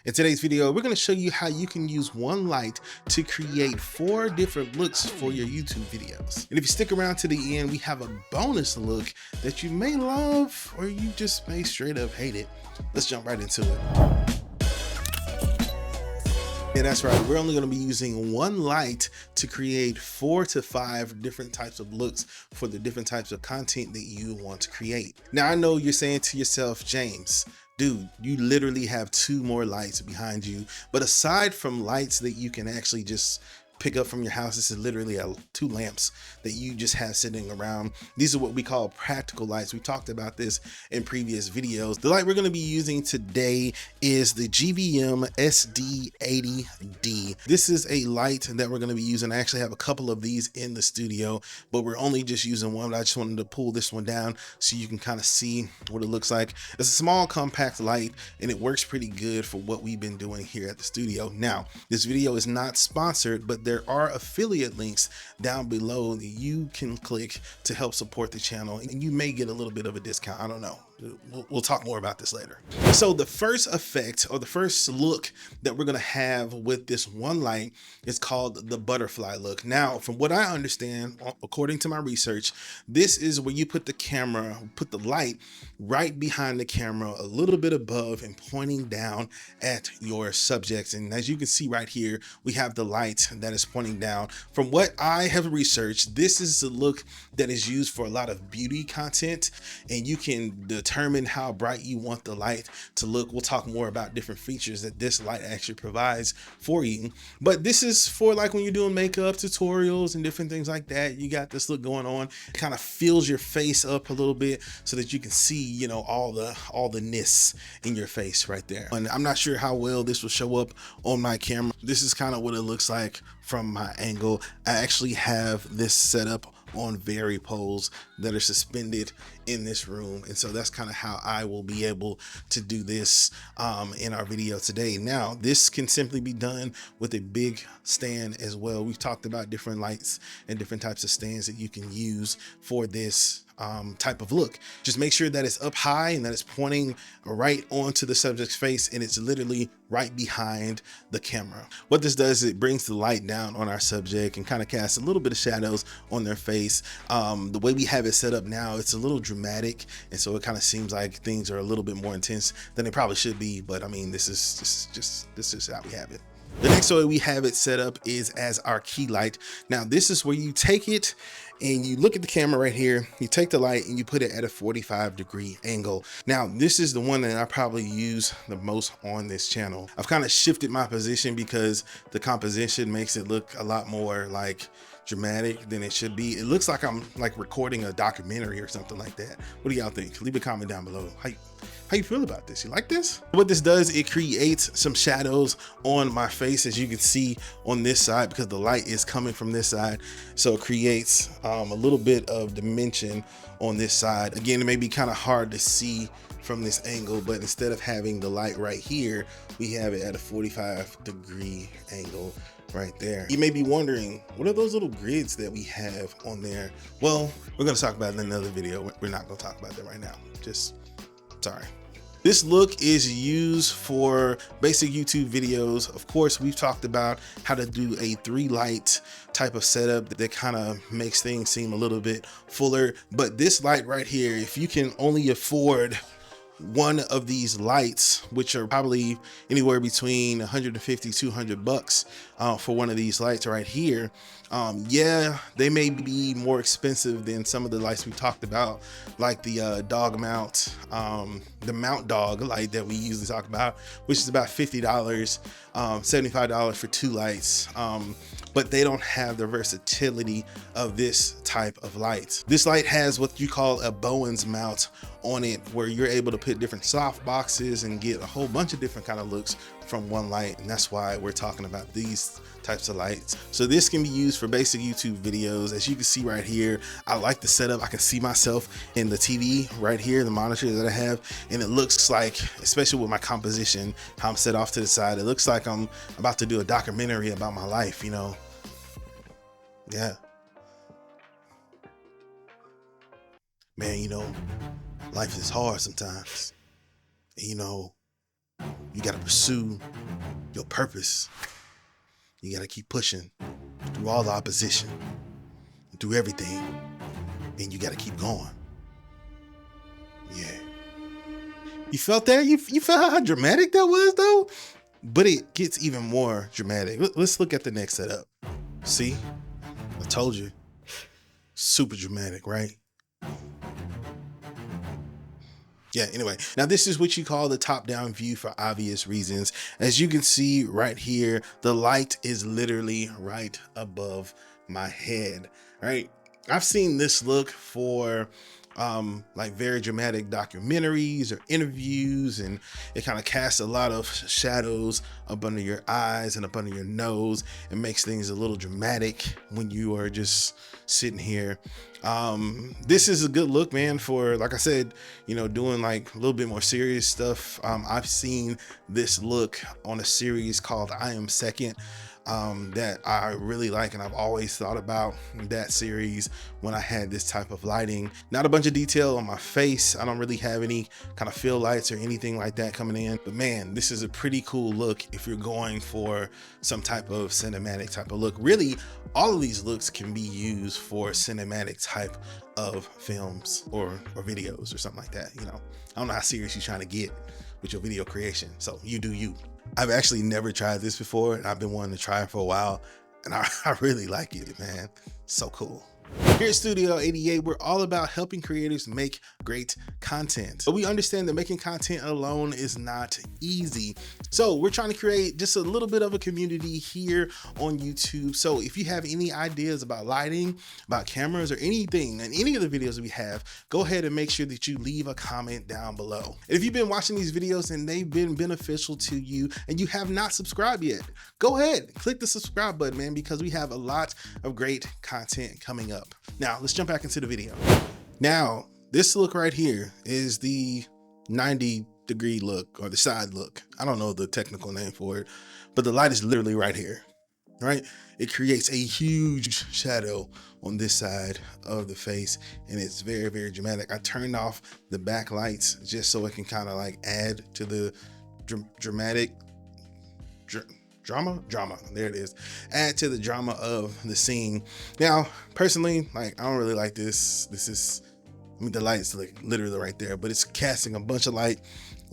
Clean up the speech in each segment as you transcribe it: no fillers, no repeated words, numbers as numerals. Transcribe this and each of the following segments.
In today's video, we're going to show you how you can use one light to create 4 different looks for your YouTube videos. And if you stick around to the end, we have a bonus look that you may love or you just may straight up hate it. Let's jump right into it. Yeah, that's right. We're only going to be using one light to create 4 to 5 different types of looks for the different types of content that you want to create. Now, I know you're saying to yourself, James, dude, you literally have 2 more lights behind you. But aside from lights that you can actually just pick up from your house, this is literally 2 lamps that you just have sitting around. These are what we call practical lights. We talked about this in previous videos. The light we're going to be using today is the GVM SD80D. This is a light that we're going to be using. I actually have a couple of these in the studio, but we're only just using one. I just wanted to pull this one down so you can kind of see what it looks like. It's a small compact light and it works pretty good for what we've been doing here at the studio. Now, this video is not sponsored, but there are affiliate links down below that you can click to help support the channel, and you may get a little bit of a discount. I don't know. We'll talk more about this later. So the first effect, or the first look that we're going to have with this one light, is called the butterfly look. Now, from what I understand, according to my research, this is where you put the light right behind the camera, a little bit above and pointing down at your subjects. And as you can see right here, we have the light that is pointing down. From what I have researched, this is the look that is used for a lot of beauty content, and you can determine how bright you want the light to look. We'll talk more about different features that this light actually provides for you, but this is for like when you're doing makeup tutorials and different things like that. You got this look going on. It kind of fills your face up a little bit so that you can see, you know, all the ness in your face right there. And I'm not sure how well this will show up on my camera. This is kind of what it looks like from my angle. I actually have this set up on Very poles that are suspended in this room, and so that's kind of how I will be able to do this in our video today. Now, this can simply be done with a big stand as well. We've talked about different lights and different types of stands that you can use for this type of look. Just make sure that it's up high and that it's pointing right onto the subject's face, and it's literally right behind the camera. What this does is it brings the light down on our subject and kind of casts a little bit of shadows on their face. The way we have it set up now, it's a little dramatic, and so it kind of seems like things are a little bit more intense than they probably should be, but I mean, this is how we have it. The next way we have it set up is as our key light. Now, this is where you take it and you look at the camera right here, you take the light and you put it at a 45-degree angle. Now, this is the one that I probably use the most on this channel. I've kind of shifted my position because the composition makes it look a lot more like dramatic than it should be. It looks like I'm like recording a documentary or something like that. What do y'all think? Leave a comment down below. How you feel about this? You like this? What this does, it creates some shadows on my face, as you can see on this side, because the light is coming from this side. So it creates a little bit of dimension on this side. Again, it may be kind of hard to see from this angle, but instead of having the light right here, we have it at a 45-degree angle right there. You may be wondering, what are those little grids that we have on there? Well, we're going to talk about it in another video. We're not going to talk about that right now. Just sorry. This look is used for basic YouTube videos. Of course, we've talked about how to do a 3-light type of setup that kind of makes things seem a little bit fuller. But this light right here, if you can only afford one of these lights, which are probably anywhere between 150 200 bucks for one of these lights right here, yeah, they may be more expensive than some of the lights we talked about, like the dog mount, the mount dog light that we usually talk about, which is about $50, $75 for 2 lights. But they don't have the versatility of this type of light. This light has what you call a Bowen's mount on it, where you're able to put different soft boxes and get a whole bunch of different kind of looks from one light, and that's why we're talking about these types of lights. So this can be used for basic YouTube videos. As you can see right here, I like the setup. I can see myself in the TV right here, the monitor that I have, and it looks like, especially with my composition, how I'm set off to the side, it looks like I'm about to do a documentary about my life, you know. Yeah, man, you know, life is hard sometimes. And, you know, you got to pursue your purpose. You gotta keep pushing through all the opposition, through everything, and you gotta keep going. Yeah. You felt that? You felt how dramatic that was though? But it gets even more dramatic. Let's look at the next setup. See? I told you. Super dramatic, right? Yeah, anyway, now this is what you call the top-down view for obvious reasons. As you can see right here, the light is literally right above my head, right? I've seen this look for like very dramatic documentaries or interviews, and it kind of casts a lot of shadows up under your eyes and up under your nose and makes things a little dramatic when you are just sitting here. This is a good look, man, for, like I said, you know, doing like a little bit more serious stuff. I've seen this look on a series called I Am Second that I really like, and I've always thought about that series when I had this type of lighting. Not a bunch of detail on my face. I don't really have any kind of fill lights or anything like that coming in, but man, this is a pretty cool look if you're going for some type of cinematic type of look. Really, all of these looks can be used for cinematic type of films or videos or something like that. You know, I don't know how serious you're trying to get with your video creation, so you do you. I've actually never tried this before, and I've been wanting to try it for a while, and I really like it, man. So cool. Here at Studio 88, we're all about helping creators make great content. But we understand that making content alone is not easy. So we're trying to create just a little bit of a community here on YouTube. So if you have any ideas about lighting, about cameras, or anything in any of the videos that we have, go ahead and make sure that you leave a comment down below. And if you've been watching these videos and they've been beneficial to you and you have not subscribed yet, go ahead, click the subscribe button, man, because we have a lot of great content coming up. Now let's jump back into the video. Now this look right here is the 90-degree look, or the side look. I don't know the technical name for it, but the light is literally right here, right? It creates a huge shadow on this side of the face, and it's very, very dramatic. I turned off the backlights just so it can kind of like add to the drama. There it is. Add to the drama of the scene. Now, personally, like, I don't really like this. This is, I mean, the light's like literally right there, but it's casting a bunch of light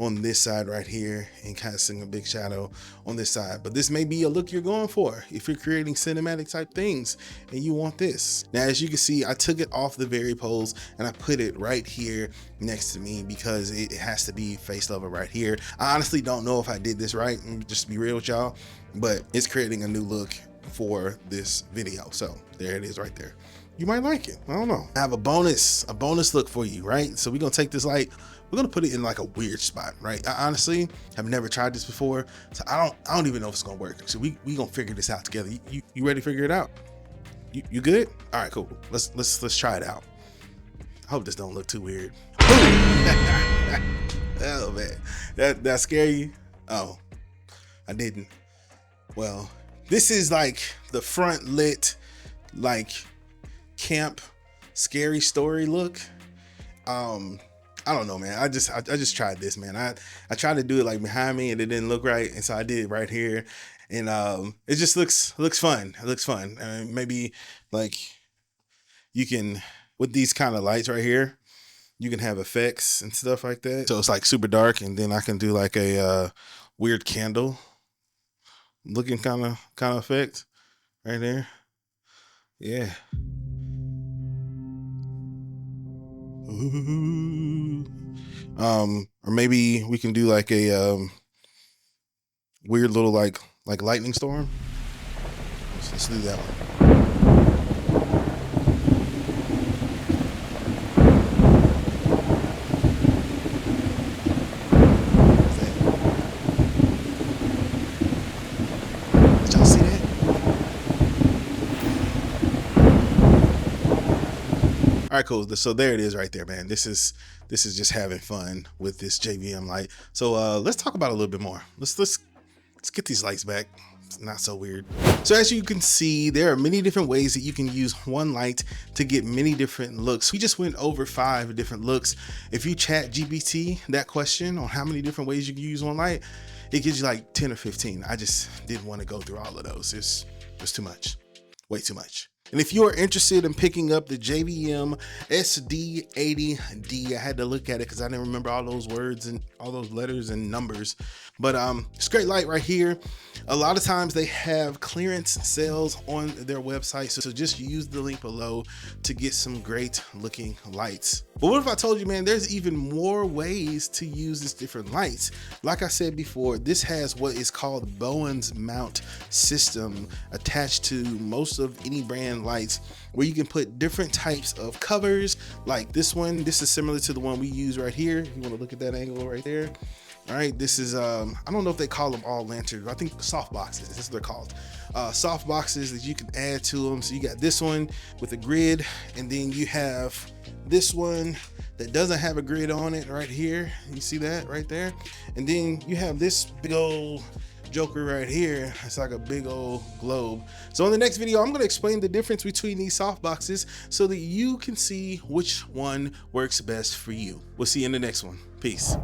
on this side right here and casting a big shadow on this side. But this may be a look you're going for if you're creating cinematic type things and you want this. Now, as you can see, I took it off the very pose and I put it right here next to me because it has to be face level right here. I honestly don't know if I did this right, and just to be real with y'all, but it's creating a new look for this video. So there it is right there. You might like it. I don't know. I have a bonus look for you, right? So we're gonna take this light, we're gonna put it in like a weird spot, right? I honestly have never tried this before, so I don't even know if it's gonna work. So we gonna figure this out together. You ready to figure it out? You good? All right, cool. Let's try it out. I hope this don't look too weird. Oh man, that scare you? Oh, I didn't. Well, this is like the front lit, like camp scary story look. I don't know, man. I just tried this, man. I tried to do it like behind me and it didn't look right, and so I did it right here, and it just looks fun. It looks fun. Maybe like you can, with these kind of lights right here, you can have effects and stuff like that. So it's like super dark, and then I can do like a weird candle looking kind of effect right there. Yeah. Ooh. Or maybe we can do like a weird little like lightning storm. Let's do that one. Did y'all see that? All right, cool. So there it is right there, man. This is just having fun with this JVM light. So let's talk about it a little bit more. Let's get these lights back. It's not so weird. So as you can see, there are many different ways that you can use one light to get many different looks. We just went over 5 different looks. If you chat GPT that question on how many different ways you can use one light, it gives you like 10 or 15. I just didn't want to go through all of those. It's too much, way too much. And if you are interested in picking up the JVM SD80D, I had to look at it because I didn't remember all those words and all those letters and numbers. But it's a great light right here. A lot of times they have clearance sales on their website, so just use the link below to get some great looking lights. But what if I told you, man, there's even more ways to use these different lights? Like I said before, this has what is called Bowen's mount system attached to most of any brand lights, where you can put different types of covers. Like this one, this is similar to the one we use right here. If you want to look at that angle right there. All right, this is I don't know if they call them all lanterns. I think soft boxes, that's what they're called. Soft boxes that you can add to them. So you got this one with a grid, and then you have this one that doesn't have a grid on it right here. You see that right there? And then you have this big old joker right here. It's like a big old globe. So in the next video, I'm going to explain the difference between these soft boxes so that you can see which one works best for you. We'll see you in the next one. Peace.